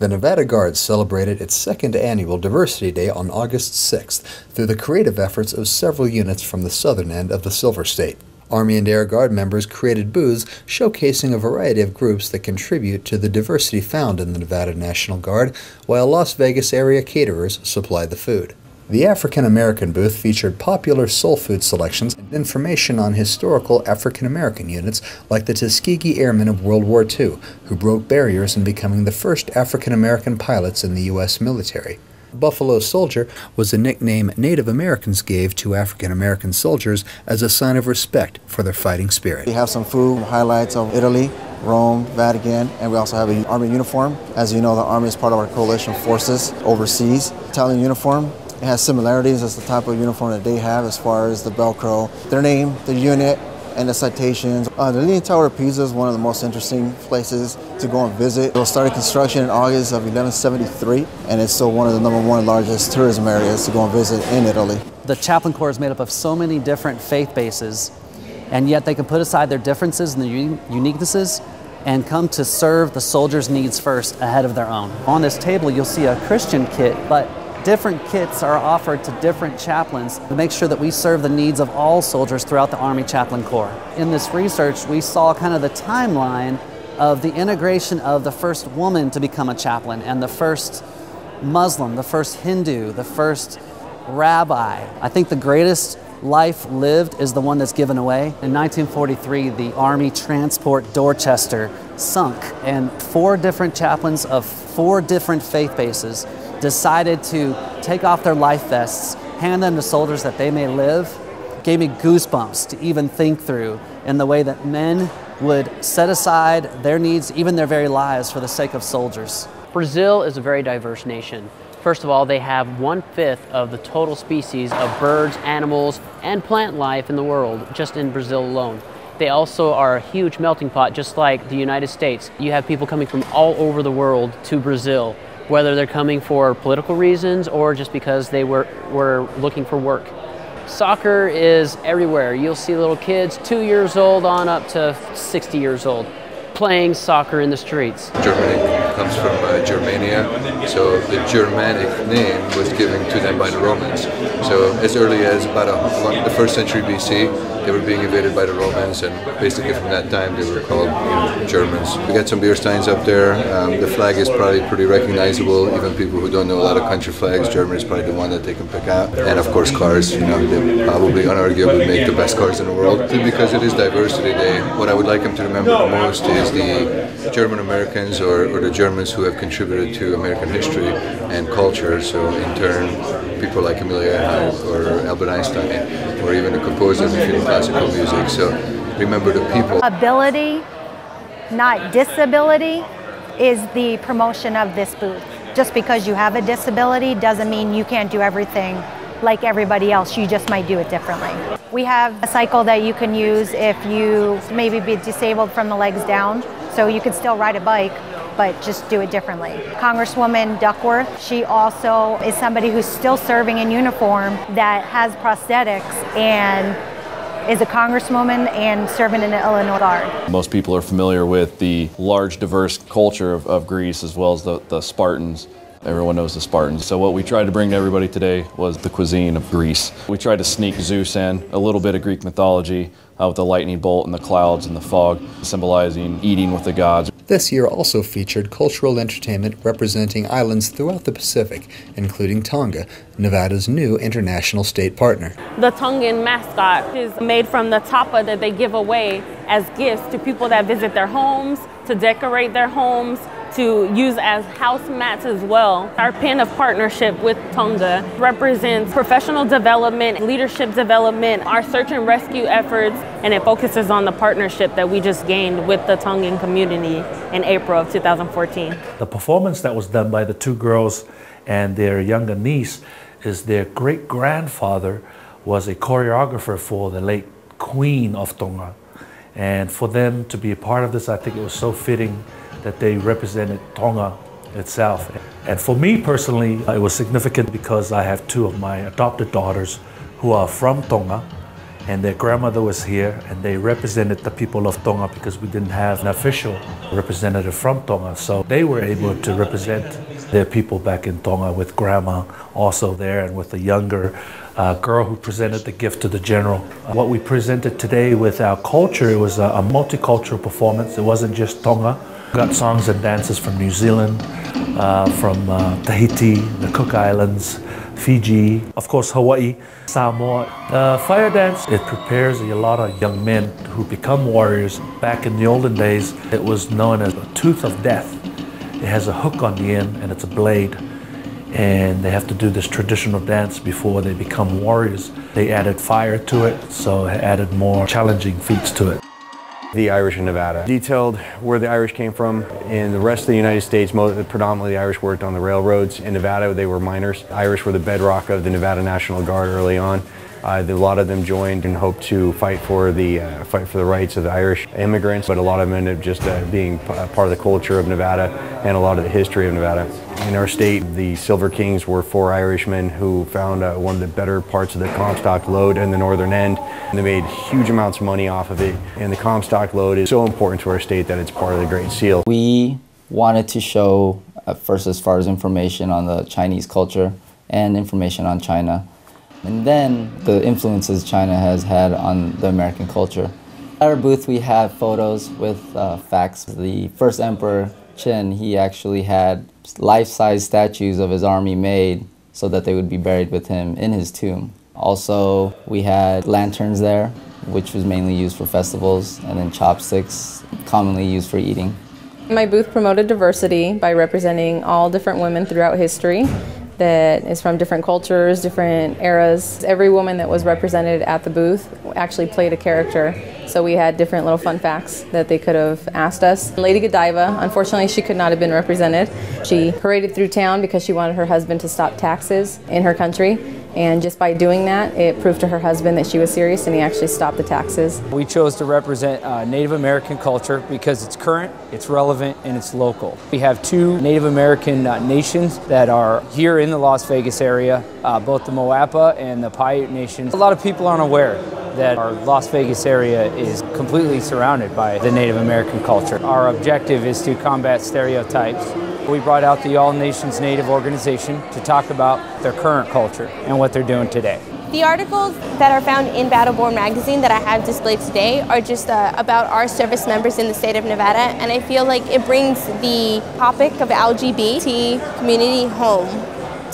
The Nevada Guard celebrated its second annual Diversity Day on August 6th through the creative efforts of several units from the southern end of the Silver State. Army and Air Guard members created booths showcasing a variety of groups that contribute to the diversity found in the Nevada National Guard, while Las Vegas area caterers supplied the food. The African American booth featured popular soul food selections and information on historical African American units like the Tuskegee Airmen of World War II, who broke barriers in becoming the first African American pilots in the U.S. military. Buffalo Soldier was a nickname Native Americans gave to African American soldiers as a sign of respect for their fighting spirit. We have some food highlights of Italy, Rome, Vatican, and we also have an Army uniform. As you know, the Army is part of our coalition forces overseas. Italian uniform. It has similarities as the type of uniform that they have as far as the Velcro, their name, the unit, and the citations. The Leaning Tower of Pisa is one of the most interesting places to go and visit. It was started construction in August of 1173, and it's still one of the #1 largest tourism areas to go and visit in Italy. The Chaplain Corps is made up of so many different faith bases, and yet they can put aside their differences and their uniquenesses and come to serve the soldiers' needs first ahead of their own. On this table, you'll see a Christian kit, but different kits are offered to different chaplains to make sure that we serve the needs of all soldiers throughout the Army Chaplain Corps. In this research, we saw kind of the timeline of the integration of the first woman to become a chaplain and the first Muslim, the first Hindu, the first rabbi. I think the greatest life lived is the one that's given away. In 1943, the Army transport Dorchester sunk, and 4 different chaplains of 4 different faith bases decided to take off their life vests, hand them to soldiers that they may live. Gave me goosebumps to even think through in the way that men would set aside their needs, even their very lives, for the sake of soldiers. Brazil is a very diverse nation. First of all, they have 1/5 of the total species of birds, animals, and plant life in the world, just in Brazil alone. They also are a huge melting pot, just like the United States. You have people coming from all over the world to Brazil, whether they're coming for political reasons or just because they were looking for work. Soccer is everywhere. You'll see little kids 2 years old on up to 60 years old playing soccer in the streets. Germany comes from Germania, so the Germanic name was given to them by the Romans. So as early as about the 1st century BC, they were being invaded by the Romans, and basically from that time they were called Germans. We got some beer steins up there. The flag is probably pretty recognizable. Even people who don't know a lot of country flags, Germany is probably the one that they can pick out. And of course cars, they probably unarguably make the best cars in the world. Because it is Diversity Day, what I would like them to remember the most is the German Americans or the Germans who have contributed to American history and culture. So in turn, people like Amelia Earhart or Albert Einstein, or even the composers of classical music. So remember the people. Ability, not disability, is the promotion of this booth. Just because you have a disability doesn't mean you can't do everything like everybody else. You just might do it differently. We have a cycle that you can use if you maybe be disabled from the legs down, so you can still ride a bike, but just do it differently. Congresswoman Duckworth, she also is somebody who's still serving in uniform that has prosthetics and is a congresswoman and serving in the Illinois Guard. Most people are familiar with the large, diverse culture of Greece, as well as the Spartans. Everyone knows the Spartans. So what we tried to bring to everybody today was the cuisine of Greece. We tried to sneak Zeus in, a little bit of Greek mythology, with the lightning bolt and the clouds and the fog, symbolizing eating with the gods. This year also featured cultural entertainment representing islands throughout the Pacific, including Tonga, Nevada's new international state partner. The Tongan mascot is made from the tapa that they give away as gifts to people that visit their homes, to decorate their homes, to use as house mats as well. Our pin of partnership with Tonga represents professional development, leadership development, our search and rescue efforts, and it focuses on the partnership that we just gained with the Tongan community in April of 2014. The performance that was done by the 2 girls and their younger niece is their great-grandfather was a choreographer for the late Queen of Tonga. And for them to be a part of this, I think it was so fitting that they represented Tonga itself. And for me personally, it was significant because I have 2 of my adopted daughters who are from Tonga, and their grandmother was here, and they represented the people of Tonga because we didn't have an official representative from Tonga. So they were able to represent their people back in Tonga with grandma also there and with a younger girl who presented the gift to the general. What we presented today with our culture, it was a multicultural performance. It wasn't just Tonga. We got songs and dances from New Zealand, from Tahiti, the Cook Islands, Fiji, of course Hawaii, Samoa. Fire dance, it prepares a lot of young men who become warriors. Back in the olden days, it was known as a tooth of death. It has a hook on the end and it's a blade. And they have to do this traditional dance before they become warriors. They added fire to it, so it added more challenging feats to it. The Irish in Nevada detailed where the Irish came from. In the rest of the United States, predominantly the Irish worked on the railroads. In Nevada, they were miners. The Irish were the bedrock of the Nevada National Guard early on. A lot of them joined and hoped to fight for the rights of the Irish immigrants, but a lot of them ended up just being part of the culture of Nevada and a lot of the history of Nevada. In our state, the Silver Kings were 4 Irishmen who found one of the better parts of the Comstock lode in the northern end, and they made huge amounts of money off of it. And the Comstock lode is so important to our state that it's part of the Great Seal. We wanted to show, first as far as information on the Chinese culture and information on China, and then the influences China has had on the American culture. At our booth we have photos with facts. The first Emperor Qin, he actually had life-size statues of his army made so that they would be buried with him in his tomb. Also, we had lanterns there, which was mainly used for festivals, and then chopsticks, commonly used for eating. My booth promoted diversity by representing all different women throughout history that is from different cultures, different eras. Every woman that was represented at the booth actually played a character. So we had different little fun facts that they could have asked us. Lady Godiva, unfortunately she could not have been represented. She paraded through town because she wanted her husband to stop taxes in her country. And just by doing that, it proved to her husband that she was serious and he actually stopped the taxes. We chose to represent Native American culture because it's current, it's relevant, and it's local. We have 2 Native American nations that are here in the Las Vegas area, both the Moapa and the Paiute nations. A lot of people aren't aware that our Las Vegas area is completely surrounded by the Native American culture. Our objective is to combat stereotypes. We brought out the All Nations Native organization to talk about their current culture and what they're doing today. The articles that are found in Battleborn magazine that I have displayed today are just about our service members in the state of Nevada, and I feel like it brings the topic of LGBT community home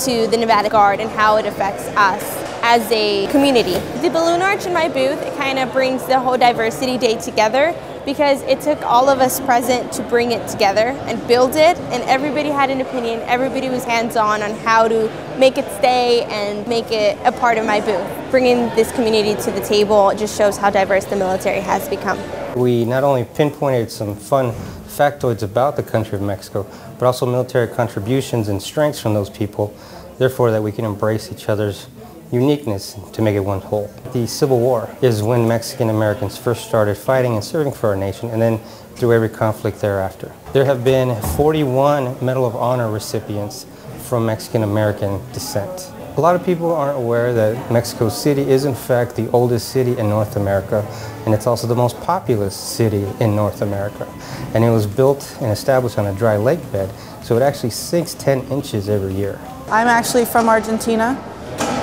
to the Nevada Guard and how it affects us as a community. The balloon arch in my booth, it kind of brings the whole diversity day together, because it took all of us present to bring it together and build it, and everybody had an opinion, everybody was hands-on on how to make it stay and make it a part of my booth. Bringing this community to the table just shows how diverse the military has become. We not only pinpointed some fun factoids about the country of Mexico, but also military contributions and strengths from those people, therefore that we can embrace each other's uniqueness to make it one whole. The Civil War is when Mexican Americans first started fighting and serving for our nation, and then through every conflict thereafter. There have been 41 Medal of Honor recipients from Mexican American descent. A lot of people aren't aware that Mexico City is in fact the oldest city in North America, and it's also the most populous city in North America. And it was built and established on a dry lake bed, so it actually sinks 10 inches every year. I'm actually from Argentina.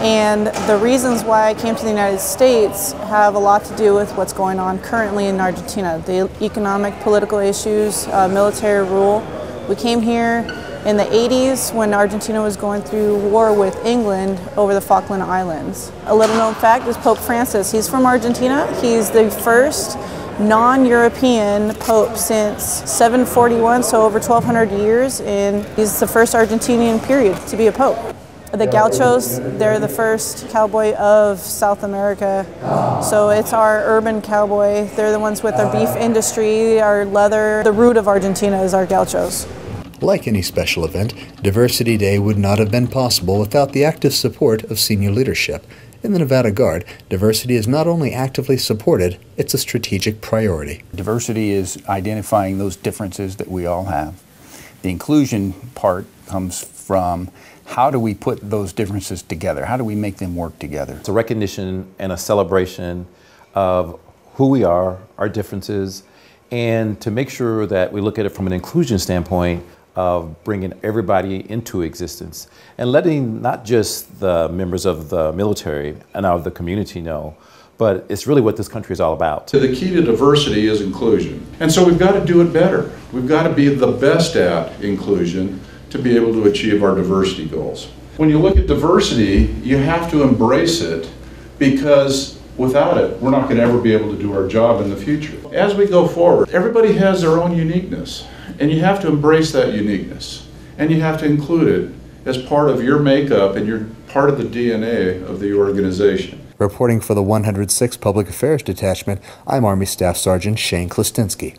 And the reasons why I came to the United States have a lot to do with what's going on currently in Argentina. The economic, political issues, military rule. We came here in the 80s when Argentina was going through war with England over the Falkland Islands. A little known fact is Pope Francis. He's from Argentina. He's the first non-European pope since 741, so over 1,200 years, and he's the first Argentinian period to be a pope. The Gauchos, they're the first cowboy of South America. So it's our urban cowboy. They're the ones with our beef industry, our leather. The root of Argentina is our Gauchos. Like any special event, Diversity Day would not have been possible without the active support of senior leadership. In the Nevada Guard, diversity is not only actively supported, it's a strategic priority. Diversity is identifying those differences that we all have. The inclusion part comes from how do we put those differences together? How do we make them work together? It's a recognition and a celebration of who we are, our differences, and to make sure that we look at it from an inclusion standpoint of bringing everybody into existence and letting not just the members of the military and of the community know, but it's really what this country is all about. The key to diversity is inclusion. And so we've got to do it better. We've got to be the best at inclusion to be able to achieve our diversity goals. When you look at diversity, you have to embrace it, because without it, we're not going to ever be able to do our job in the future. As we go forward, everybody has their own uniqueness, and you have to embrace that uniqueness, and you have to include it as part of your makeup and you're part of the DNA of the organization. Reporting for the 106th Public Affairs Detachment, I'm Army Staff Sergeant Shane Klistinsky.